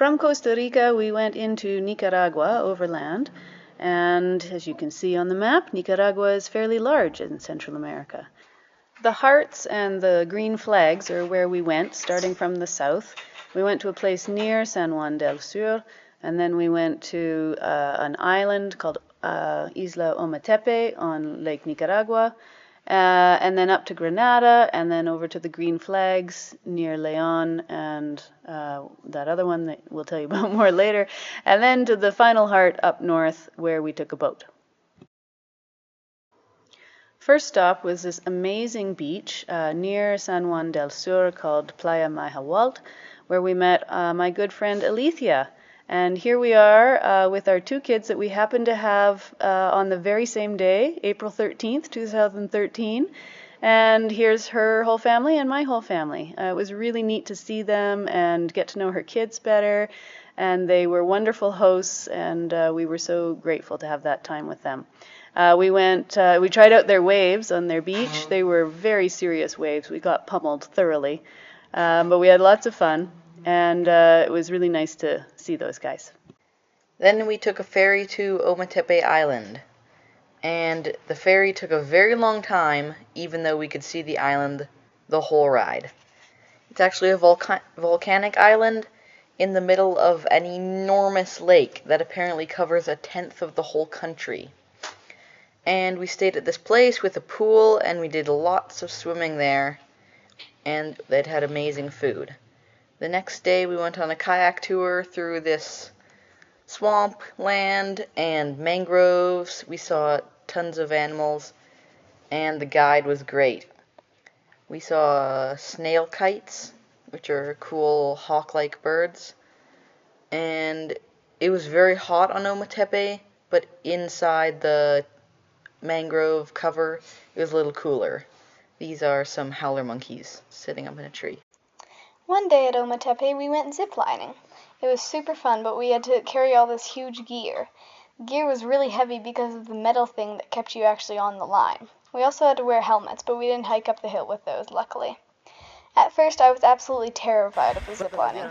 From Costa Rica, we went into Nicaragua overland, and as you can see on the map, Nicaragua is fairly large in Central America. The hearts and the green flags are where we went, starting from the south. We went to a place near San Juan del Sur, and then we went to an island called Isla Ometepe on Lake Nicaragua, and then up to Grenada, and then over to the green flags near Leon and that other one that we'll tell you about more later, and then to the final heart up north where we took a boat. First stop was this amazing beach near San Juan del Sur called Playa Maihawalt, where we met my good friend Alethea. And here we are with our two kids that we happened to have on the very same day, April 13th, 2013. And here's her whole family and my whole family. It was really neat to see them and get to know her kids better. And they were wonderful hosts, and we were so grateful to have that time with them. We tried out their waves on their beach. They were very serious waves. We got pummeled thoroughly, but we had lots of fun, and it was really nice to see those guys. Then we took a ferry to Ometepe Island, and the ferry took a very long time, even though we could see the island the whole ride. It's actually a volcanic island in the middle of an enormous lake that apparently covers 1/10 of the whole country. And we stayed at this place with a pool, and we did lots of swimming there, and it had amazing food. The next day we went on a kayak tour through this swamp land and mangroves. We saw tons of animals, and the guide was great. We saw snail kites, which are cool hawk-like birds, and it was very hot on Ometepe, but inside the mangrove cover it was a little cooler. These are some howler monkeys sitting up in a tree. One day at Ometepe we went ziplining. It was super fun, but we had to carry all this huge gear. Gear was really heavy because of the metal thing that kept you actually on the line. We also had to wear helmets, but we didn't hike up the hill with those, luckily. At first I was absolutely terrified of the ziplining.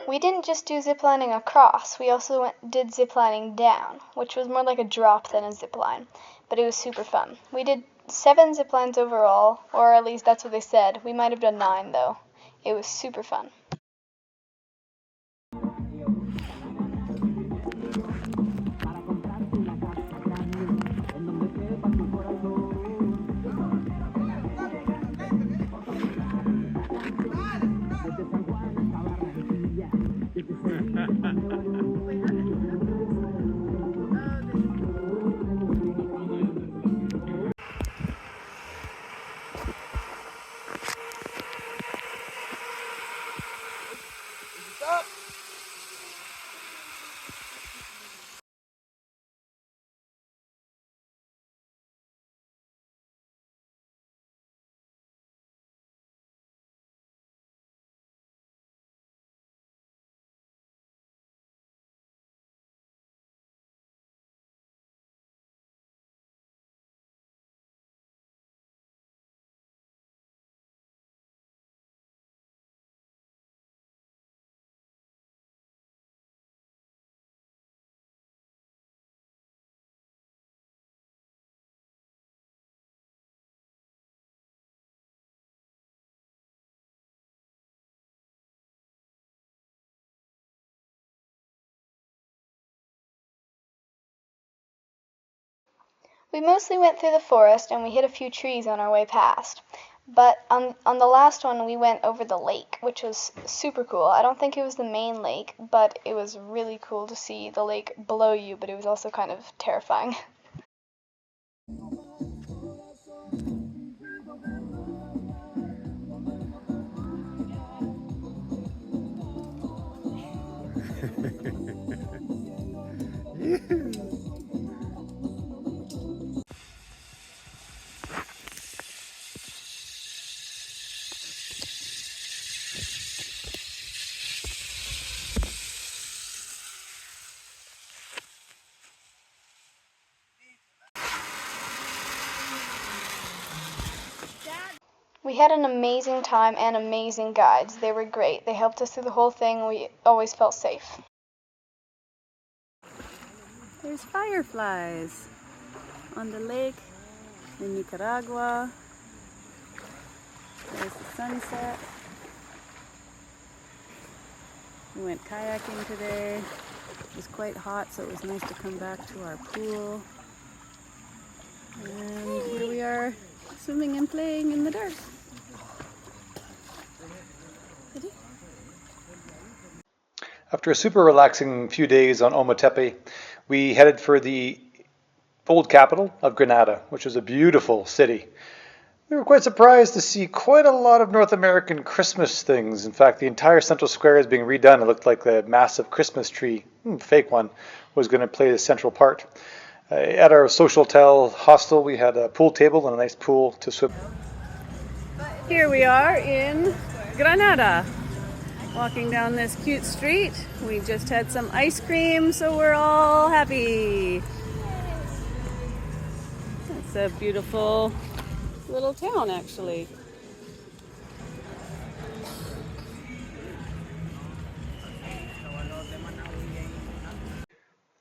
We didn't just do ziplining across, we also did ziplining down, which was more like a drop than a zipline, but it was super fun. We did 7 ziplines overall, or at least that's what they said. We might have done 9 though. It was super fun. We mostly went through the forest and we hit a few trees on our way past. But on the last one we went over the lake, which was super cool. I don't think it was the main lake, but it was really cool to see the lake below you, but it was also kind of terrifying. We had an amazing time and amazing guides. They were great. They helped us through the whole thing and we always felt safe. There's fireflies on the lake in Nicaragua. There's the sunset. We went kayaking today. It was quite hot, so it was nice to come back to our pool. And here we are swimming and playing in the dark. After a super relaxing few days on Ometepe, we headed for the old capital of Granada, which was a beautiful city. We were quite surprised to see quite a lot of North American Christmas things. In fact, the entire central square is being redone. It looked like a massive Christmas tree, fake one, was going to play the central part. At our social hotel hostel, we had a pool table and a nice pool to swim. Here we are in Granada, walking down this cute street. We just had some ice cream, so we're all happy. It's a beautiful little town, actually.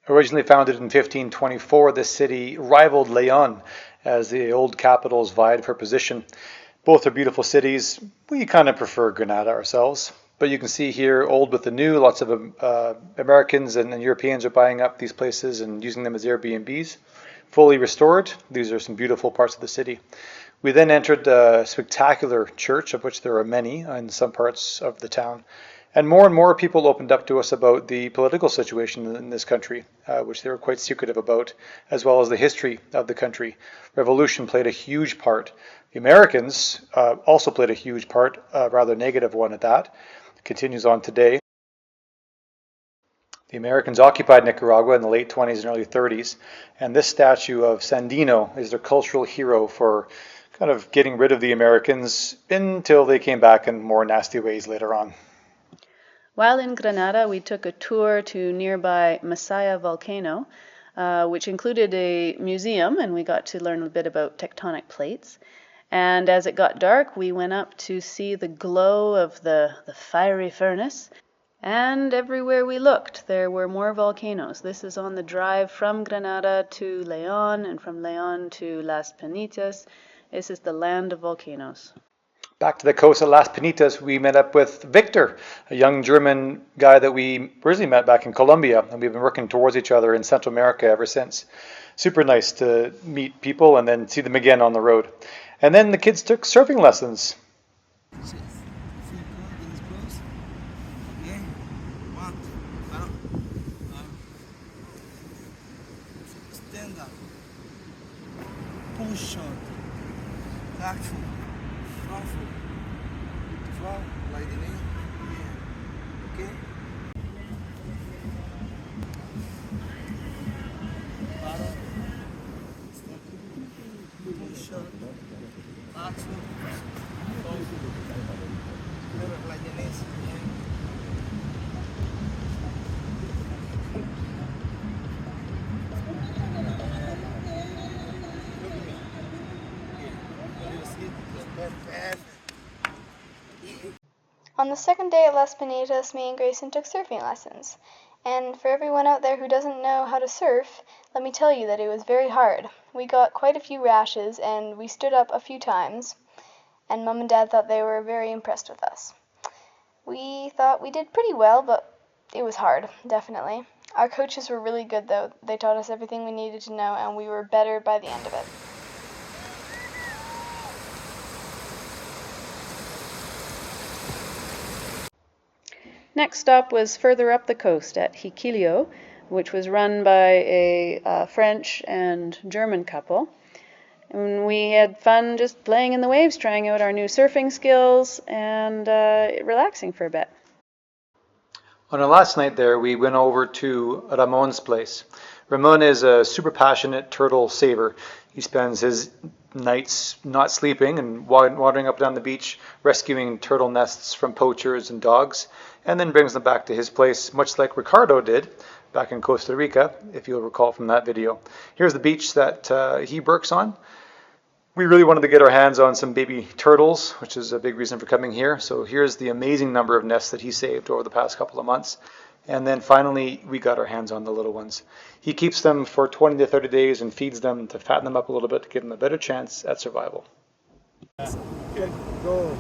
Originally founded in 1524, this city rivaled Leon as the old capitals vied for position. Both are beautiful cities. We kind of prefer Granada ourselves. But you can see here, old with the new, lots of Americans and Europeans are buying up these places and using them as Airbnbs. Fully restored, these are some beautiful parts of the city. We then entered a spectacular church, of which there are many in some parts of the town. And more people opened up to us about the political situation in this country, which they were quite secretive about, as well as the history of the country. Revolution played a huge part. The Americans also played a huge part, a rather negative one at that. It continues on today. The Americans occupied Nicaragua in the late 20s and early 30s, and this statue of Sandino is their cultural hero for kind of getting rid of the Americans until they came back in more nasty ways later on. While in Granada, we took a tour to nearby Masaya volcano, which included a museum, and we got to learn a bit about tectonic plates. And as it got dark, we went up to see the glow of the fiery furnace. And everywhere we looked, there were more volcanoes. This is on the drive from Granada to Leon, and from Leon to Las Penitas. This is the land of volcanoes. Back to the coast of Las Penitas, we met up with Victor, a young German guy that we originally met back in Colombia, and we've been working towards each other in Central America ever since. Super nice to meet people and then see them again on the road. And then the kids took surfing lessons. Stand up. Pull short. Back foot. Front foot. Front, like the knee. Yeah. Okay? Bottom. Step. Pull short. Back foot. Front foot. Remember, like the knees. Yeah. On the second day at Las Penitas, me and Grayson took surfing lessons. And for everyone out there who doesn't know how to surf, let me tell you that it was very hard. We got quite a few rashes and we stood up a few times, and Mom and Dad thought they were very impressed with us. We thought we did pretty well, but it was hard, definitely. Our coaches were really good though. They taught us everything we needed to know and we were better by the end of it. Next stop was further up the coast at Jiquilio, which was run by a French and German couple. And we had fun just playing in the waves, trying out our new surfing skills, and relaxing for a bit. On our last night there, we went over to Ramon's place. Ramon is a super passionate turtle saver. He spends his nights not sleeping and wandering up and down the beach, rescuing turtle nests from poachers and dogs, and then brings them back to his place, much like Ricardo did back in Costa Rica, if you'll recall from that video. Here's the beach that he works on. We really wanted to get our hands on some baby turtles, which is a big reason for coming here. So here's the amazing number of nests that he saved over the past couple of months. And then finally, we got our hands on the little ones. He keeps them for 20 to 30 days and feeds them to fatten them up a little bit to give them a better chance at survival. Go.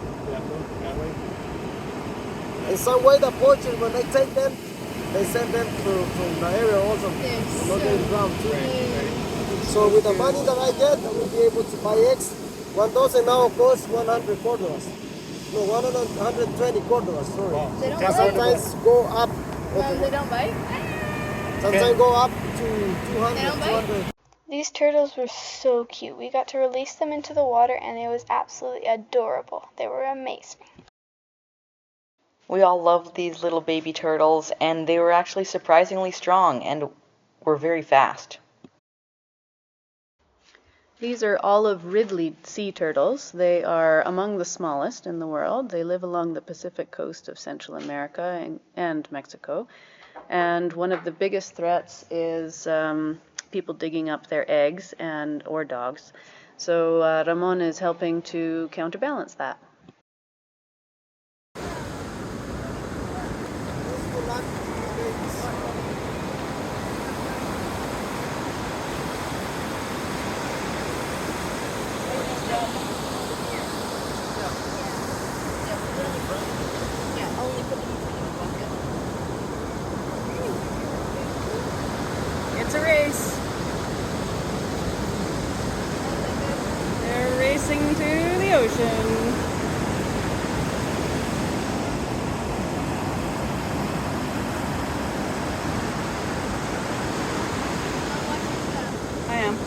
In some way, the poachers, when they take them, they send them from the area also, not the ground too. So with the money that I get, I will be able to buy eggs. 1 dozen now costs 100 cordolas. No, 120 cordolas, sorry. They don't And bite? sometimes go up. They don't bite? Sometimes go up to 200, They don't bite? 200. These turtles were so cute. We got to release them into the water and it was absolutely adorable. They were amazing. We all loved these little baby turtles, and they were actually surprisingly strong and were very fast. These are olive ridley sea turtles. They are among the smallest in the world. They live along the Pacific coast of Central America and Mexico. And one of the biggest threats is people digging up their eggs or dogs. So Ramon is helping to counterbalance that. It's a race. They're racing to the ocean. I am.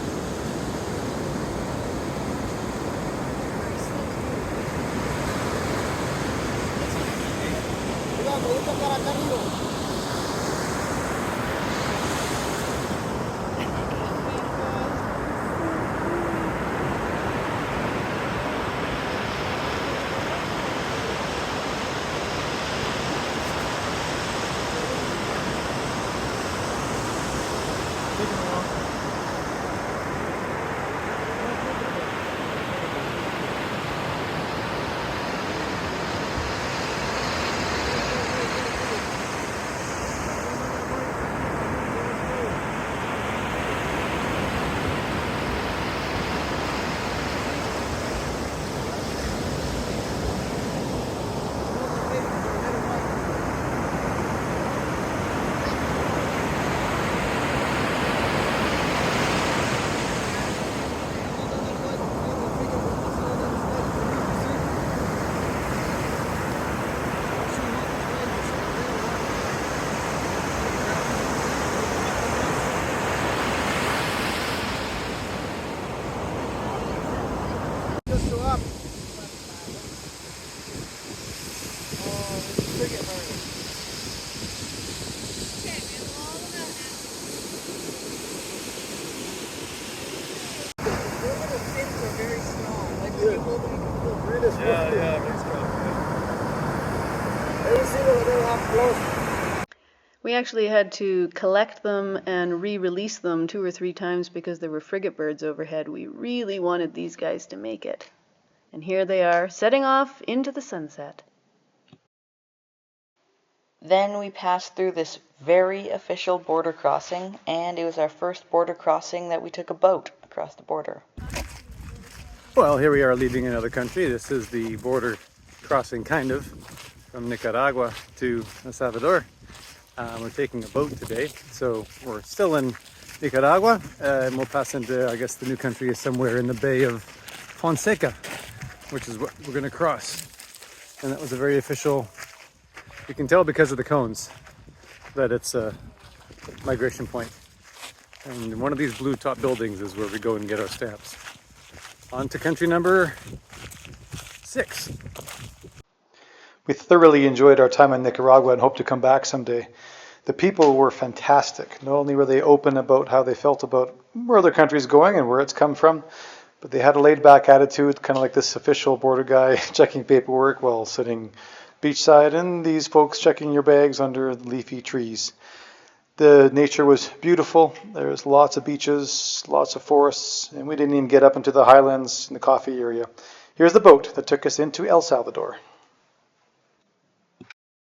We actually had to collect them and re-release them 2 or 3 times because there were frigate birds overhead. We really wanted these guys to make it. And here they are, setting off into the sunset. Then we passed through this very official border crossing, and it was our first border crossing that we took a boat across the border. Well, here we are leaving another country. This is the border crossing, kind of, from Nicaragua to El Salvador. We're taking a boat today, so we're still in Nicaragua, and we'll pass into, I guess the new country is somewhere in the Bay of Fonseca, which is what we're going to cross. And that was a very official, you can tell because of the cones that it's a migration point. And one of these blue top buildings is where we go and get our stamps. On to country number 6. We thoroughly enjoyed our time in Nicaragua and hope to come back someday. The people were fantastic. Not only were they open about how they felt about where their country's going and where it's come from, but they had a laid-back attitude, kind of like this official border guy checking paperwork while sitting beachside, and these folks checking your bags under leafy trees. The nature was beautiful. There's lots of beaches, lots of forests, and we didn't even get up into the highlands in the coffee area. Here's the boat that took us into El Salvador.